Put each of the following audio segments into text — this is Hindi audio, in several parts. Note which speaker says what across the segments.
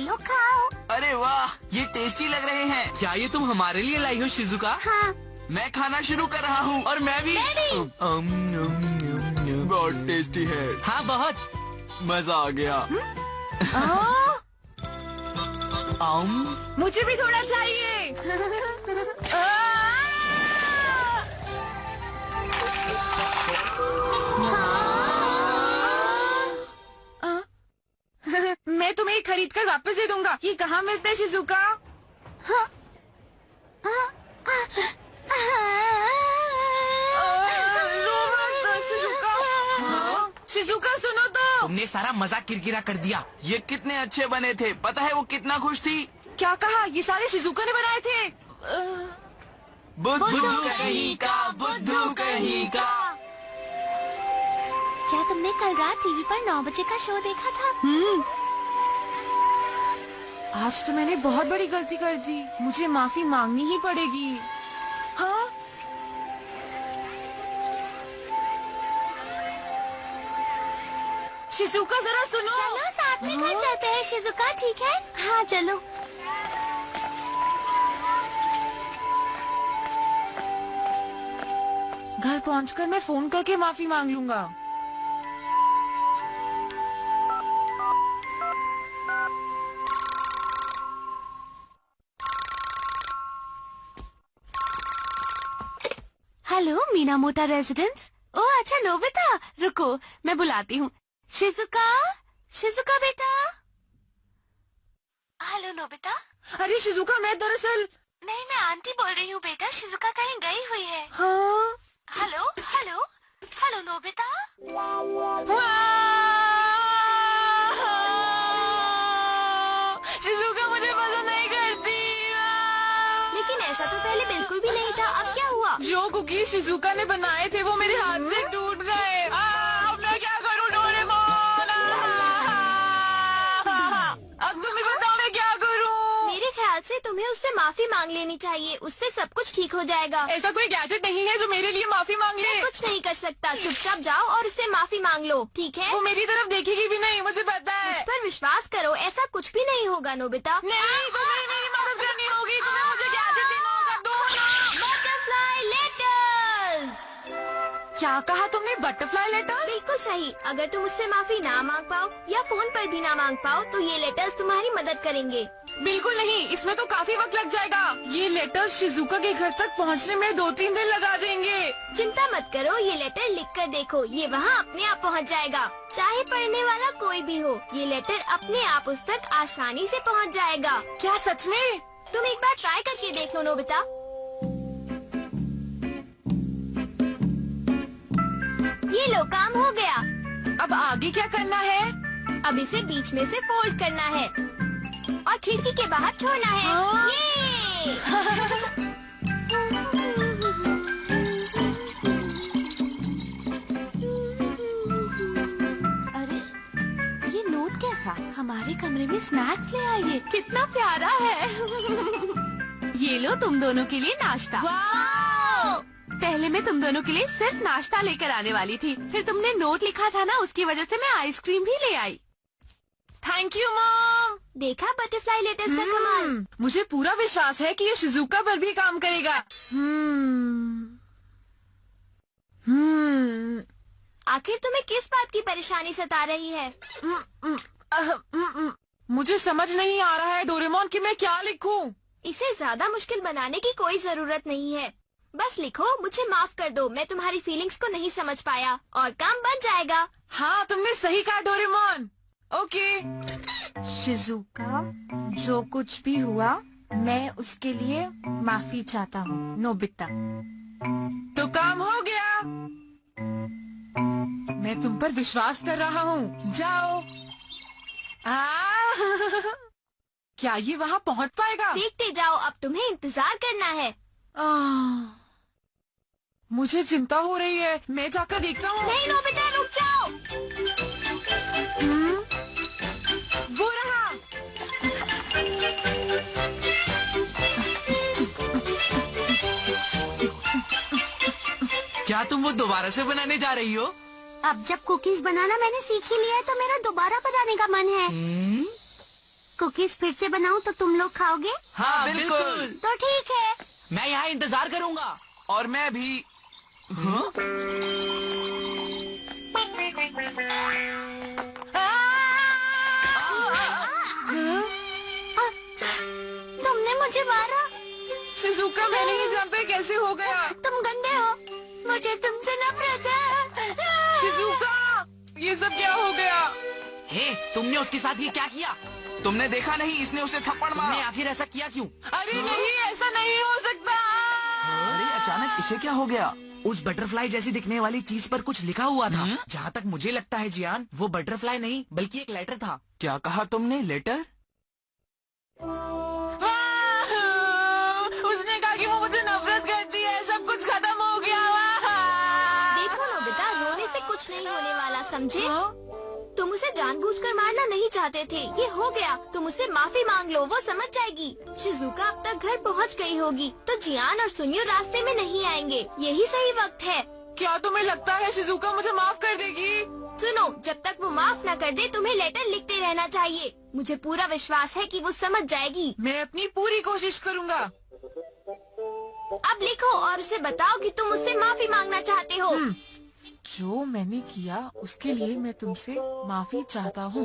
Speaker 1: लो खाओ।
Speaker 2: अरे वाह, ये टेस्टी लग रहे हैं। क्या ये तुम हमारे लिए लाई हो शिजुका?
Speaker 1: हाँ।
Speaker 2: मैं खाना शुरू कर रहा हूँ। और मैं भी। बहुत टेस्टी है। हाँ बहुत। मजा आ गया।
Speaker 3: मुझे भी थोड़ा चाहिए। मैं तुम्हें खरीद कर वापस दे दूंगा। ये कहाँ मिलता है शिजुका? शिजुका सुनो तो।
Speaker 2: तुमने सारा मजाक किरकिरा कर दिया। ये कितने अच्छे बने थे। पता है वो कितना खुश थी।
Speaker 3: क्या कहा? ये सारे शिजुका ने बनाए थे।
Speaker 2: बुद्धू कहीं का, बुद्धू कहीं का।
Speaker 1: क्या तुमने कल रात टीवी पर 9 बजे का शो देखा था?
Speaker 3: आज तो मैंने बहुत बड़ी गलती कर दी। मुझे माफी मांगनी ही पड़ेगी। हाँ? शिजुका जरा सुनो।
Speaker 1: चलो साथ में घर जाते हैं शिजुका, ठीक है? हाँ चलो।
Speaker 3: घर पहुंचकर मैं फोन करके माफी मांग लूंगा।
Speaker 1: Hello मीनामोटा residence. ओह अच्छा नोबिता, रुको मैं बुलाती हूँ। शिजुका, शिजुका बेटा। Hello Nobita.
Speaker 3: अरे शिजुका, मैं दरअसल।
Speaker 1: नहीं मैं आंटी बोल रही हूँ बेटा, शिजुका कहीं गई हुई है।
Speaker 3: हाँ?
Speaker 1: Hello hello hello Nobita.
Speaker 3: Shizuka मुझे पसंद नहीं करती।
Speaker 1: लेकिन ऐसा तो पहले बिल्कुल भी नहीं था, अब क्या हुआ?
Speaker 3: जो कुकीज शिजुका ने बनाए थे वो मेरे हाथ से टूट गए। अब मैं क्या करूं डोरेमोन? अब तुम ही बताओ मैं क्या करूं?
Speaker 1: मेरे ख्याल से तुम्हें उससे माफी मांग लेनी चाहिए, उससे सब कुछ ठीक हो जाएगा।
Speaker 3: ऐसा कोई गैजेट नहीं है जो मेरे लिए माफी मांग ले।
Speaker 1: मैं कुछ नहीं कर सकता, चुपचाप जाओ और उससे माफी मांग लो, ठीक है?
Speaker 3: वो मेरी तरफ देखेगी भी नहीं, मुझे पता है।
Speaker 1: मुझ पर विश्वास करो, ऐसा कुछ भी नहीं होगा नोबिता।
Speaker 3: नहीं, तुम्हें मेरी मदद करनी होगी। तुम्हें मुझे गैजेट देना होगा। दो ना।
Speaker 1: Butterfly letters.
Speaker 3: क्या कहा तुमने? Butterfly letters?
Speaker 1: बिल्कुल सही। अगर तुम उससे माफी ना मांग पाओ या फोन पर भी ना मांग पाओ तो ये लेटर्स तुम्हारी मदद करेंगे।
Speaker 3: बिल्कुल नहीं, इसमें तो काफी वक्त लग जाएगा। ये लेटर्स शिजुका के घर तक पहुंचने में 2-3 दिन लगा देंगे।
Speaker 1: चिंता मत करो, ये लेटर लिख कर देखो, ये वहाँ अपने आप पहुँच जाएगा। चाहे पढ़ने वाला कोई भी हो, ये लेटर अपने आप उस तक आसानी से पहुँच जाएगा।
Speaker 3: क्या सच में?
Speaker 1: तुम एक बार ट्राई करके देख लो नोबिता। ये लो, काम हो गया।
Speaker 3: अब आगे क्या करना है?
Speaker 1: अब इसे बीच में से फोल्ड करना है और खिड़की के बाहर छोड़ना है।
Speaker 3: हाँ?
Speaker 1: ये अरे ये नोट कैसा? हमारे कमरे में स्नैक्स ले आइए, कितना प्यारा है। ये लो तुम दोनों के लिए नाश्ता।
Speaker 3: वाह!
Speaker 1: पहले मैं तुम दोनों के लिए सिर्फ नाश्ता लेकर आने वाली थी, फिर तुमने नोट लिखा था ना, उसकी वजह से मैं आइसक्रीम भी ले आई।
Speaker 3: Thank you mom.
Speaker 1: देखा बटरफ्लाई लेटर्स का कमाल।
Speaker 3: मुझे पूरा विश्वास है कि ये शिजुका पर भी काम करेगा।
Speaker 1: आखिर तुम्हें किस बात की परेशानी सता रही है?
Speaker 3: मुझे समझ नहीं आ रहा है डोरेमोन कि मैं क्या लिखूं।
Speaker 1: इसे ज्यादा मुश्किल बनाने की कोई जरूरत नहीं है। बस लिखो, मुझे माफ कर दो, मैं तुम्हारी फीलिंग्स को नहीं समझ पाया, और काम बन जाएगा।
Speaker 3: हाँ तुमने सही कहा डोरेमोन। ओके। शिजुका, जो कुछ भी हुआ मैं उसके लिए माफी चाहता हूँ। नोबिता, तो काम हो गया। मैं तुम पर विश्वास कर रहा हूँ। जाओ। क्या ये वहाँ पहुँच पाएगा?
Speaker 1: देखते जाओ, अब तुम्हें इंतजार करना है।
Speaker 3: मुझे चिंता हो रही है, मैं जाकर देखता हूँ।
Speaker 1: नहीं नोबिता, रुक जाओ।
Speaker 3: वो रहा।
Speaker 2: क्या तुम वो दोबारा से बनाने जा रही हो?
Speaker 1: अब जब कुकीज बनाना मैंने सीख ही लिया है तो मेरा दोबारा बनाने का मन है।
Speaker 4: कुकीज फिर से बनाऊं तो तुम लोग खाओगे?
Speaker 2: हाँ बिल्कुल।
Speaker 4: तो ठीक है।
Speaker 5: मैं यहाँ इंतजार करूंगा।
Speaker 2: और मैं भी। हाँ?
Speaker 4: तुमने मुझे मारा।
Speaker 3: शिजुका, मैं नहीं जानता कैसे हो गया।
Speaker 4: तुम गंदे हो, मुझे तुमसे नफरत है।
Speaker 3: शिजुका, ये सब क्या हो गया?
Speaker 5: हे, तुमने उसके साथ ये क्या किया?
Speaker 2: तुमने देखा नहीं, इसने उसे थप्पड़
Speaker 5: तुमने
Speaker 2: मारा।
Speaker 5: आखिर ऐसा किया क्यों?
Speaker 3: अरे नहीं, ऐसा नहीं हो सकता।
Speaker 2: अरे अचानक इसे क्या हो गया?
Speaker 5: उस बटरफ्लाई जैसी दिखने वाली चीज पर कुछ लिखा हुआ था। जहाँ तक मुझे लगता है जियान, वो बटरफ्लाई नहीं बल्कि एक लेटर था।
Speaker 2: क्या कहा तुमने? लेटर?
Speaker 3: उसने कहा कि वो मुझे नफरत करती है, सब कुछ खत्म हो गया।
Speaker 1: देखो नोबिता, रोने से कुछ नहीं होने वाला, समझे? तुम उसे जानबूझकर मारना नहीं चाहते थे, ये हो गया। तुम उससे माफी मांग लो, वो समझ जाएगी। शिजुका अब तक घर पहुंच गई होगी, तो जियान और सुनियो रास्ते में नहीं आएंगे। यही सही वक्त है।
Speaker 3: क्या तुम्हें लगता है शिजुका मुझे माफ कर देगी?
Speaker 1: सुनो, जब तक वो माफ न कर दे, तुम्हें लेटर लिखते रहना चाहिए। मुझे पूरा विश्वास है कि वो समझ जाएगी।
Speaker 3: मैं अपनी पूरी कोशिश करूँगा।
Speaker 1: अब लिखो और उसे बताओ कि तुम उससे माफी मांगना चाहते हो।
Speaker 3: जो मैंने किया उसके लिए मैं तुमसे माफी चाहता हूँ।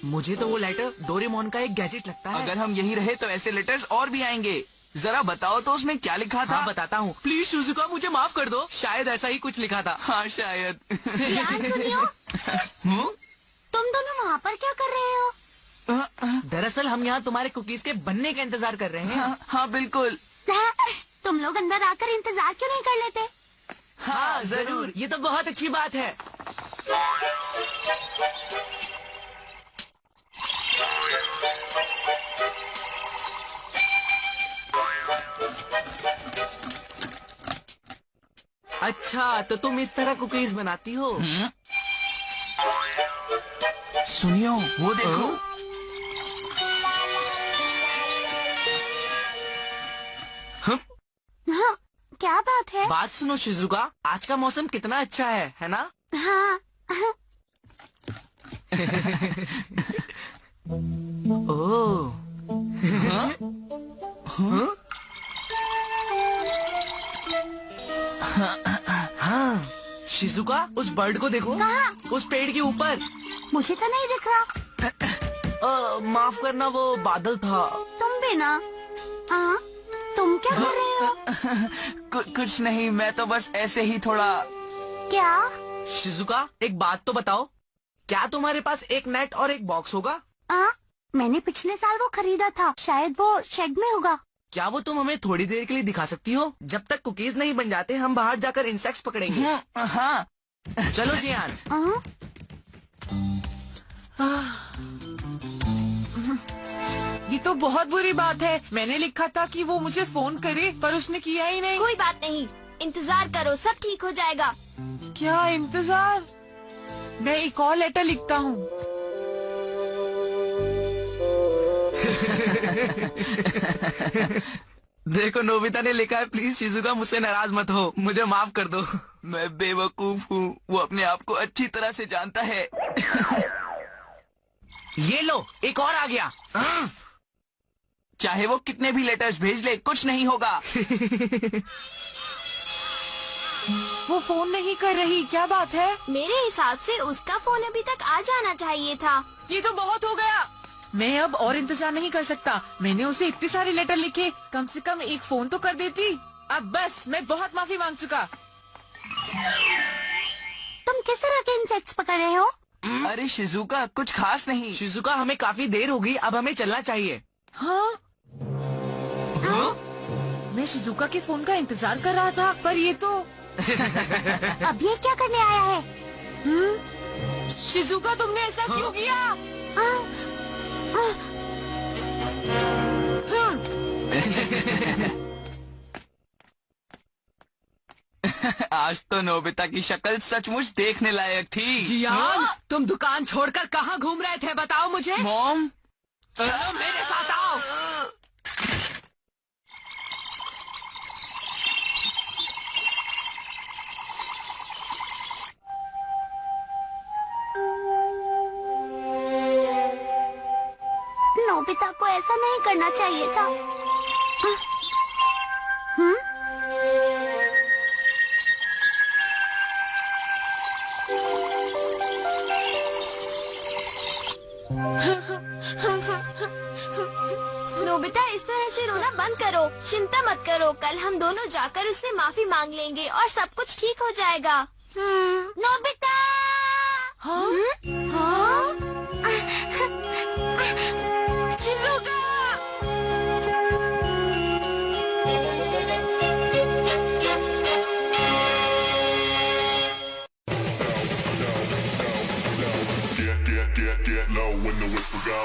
Speaker 5: मुझे तो वो लेटर डोरेमोन का एक गैजेट लगता है।
Speaker 2: अगर हम यही रहे तो ऐसे लेटर्स और भी आएंगे। जरा बताओ तो उसमें क्या लिखा था?
Speaker 5: हाँ बताता हूँ। प्लीज शिजुका, मुझे माफ कर दो। शायद ऐसा ही कुछ लिखा था।
Speaker 2: हाँ शायद।
Speaker 4: जियान, सुनियो,
Speaker 2: हम्म?
Speaker 4: तुम दोनों वहाँ पर क्या कर रहे हो?
Speaker 5: दरअसल हम यहाँ तुम्हारे कुकीज के बनने का इंतजार कर रहे हैं।
Speaker 2: हाँ बिल्कुल।
Speaker 4: तुम लोग अंदर आकर इंतजार क्यों नहीं कर लेते?
Speaker 5: हाँ जरूर, ये तो बहुत अच्छी बात है। अच्छा, तो तुम इस तरह कुकीज बनाती हो?
Speaker 2: सुनियो, वो देखो।
Speaker 4: हाँ, क्या बात है?
Speaker 5: बात सुनो शिजुका, आज का मौसम कितना अच्छा है ना?
Speaker 4: हाँ,
Speaker 5: ओह, हाँ, शिजुका, उस बर्ड को देखो।
Speaker 4: कहाँ?
Speaker 5: उस पेड़ के ऊपर।
Speaker 4: मुझे तो नहीं दिख रहा।
Speaker 5: माफ करना, वो बादल था।
Speaker 4: तुम भी ना? हाँ, तुम क्या कर रहे हो?
Speaker 2: कुछ नहीं, मैं तो बस ऐसे ही थोड़ा।
Speaker 4: क्या?
Speaker 5: शिजुका, एक बात तो बताओ, क्या तुम्हारे पास एक नेट और एक बॉक्स होगा?
Speaker 4: मैंने पिछले साल वो खरीदा था, शायद वो शेड में होगा।
Speaker 5: क्या वो तुम हमें थोड़ी देर के लिए दिखा सकती हो? जब तक कुकीज नहीं बन जाते हम बाहर जाकर इंसेक्ट्स पकड़ेंगे।
Speaker 2: हाँ।
Speaker 5: चलो जियान।
Speaker 3: ये तो बहुत बुरी बात है। मैंने लिखा था कि वो मुझे फोन करे, पर उसने किया ही नहीं।
Speaker 1: कोई बात नहीं, इंतजार करो, सब ठीक हो जाएगा।
Speaker 3: क्या इंतजार? मैं एक और लेटर लिखता हूँ।
Speaker 2: देखो, नोबिता ने लिखा है, प्लीज शिजुका मुझसे नाराज मत हो, मुझे माफ कर दो। मैं बेवकूफ हूँ, वो अपने आप को अच्छी तरह से जानता है।
Speaker 5: ये लो, एक और आ गया।
Speaker 2: चाहे वो कितने भी लेटर्स भेज ले, कुछ नहीं होगा।
Speaker 3: वो फोन नहीं कर रही, क्या बात है?
Speaker 1: मेरे हिसाब से उसका फोन अभी तक आ जाना चाहिए था।
Speaker 3: ये तो बहुत हो गया। मैं अब और इंतजार नहीं कर सकता। मैंने उसे इतने सारे लेटर लिखे, कम से कम एक फोन तो कर देती। अब बस, मैं बहुत माफी मांग चुका।
Speaker 4: तुम किस तरह के इंसेक्ट्स पकड़ रहे हो?
Speaker 2: अरे शिजुका, कुछ खास नहीं।
Speaker 5: शिजुका, हमें काफी देर हो गई, अब हमें चलना चाहिए।
Speaker 3: हाँ? मैं शिजुका के फोन का इंतजार कर रहा था, पर ये तो
Speaker 4: अब ये क्या करने आया है?
Speaker 3: शिजुका, तुमने ऐसा क्यों किया?
Speaker 2: आज तो नोबिता की शक्ल सचमुच देखने लायक थी।
Speaker 3: जियान, तुम दुकान छोड़कर कहाँ घूम रहे थे, बताओ मुझे।
Speaker 2: मॉम,
Speaker 5: चलो मेरे साथ आओ।
Speaker 4: नोबिता को ऐसा नहीं करना चाहिए था।
Speaker 1: नोबिता, इस तरह से रोना बंद करो। चिंता मत करो, कल हम दोनों जाकर उससे माफी मांग लेंगे और सब कुछ ठीक हो जाएगा।
Speaker 4: नोबिता!
Speaker 3: हाँ?
Speaker 1: हाँ?
Speaker 3: Shizuka!
Speaker 6: Get low when the whistle go.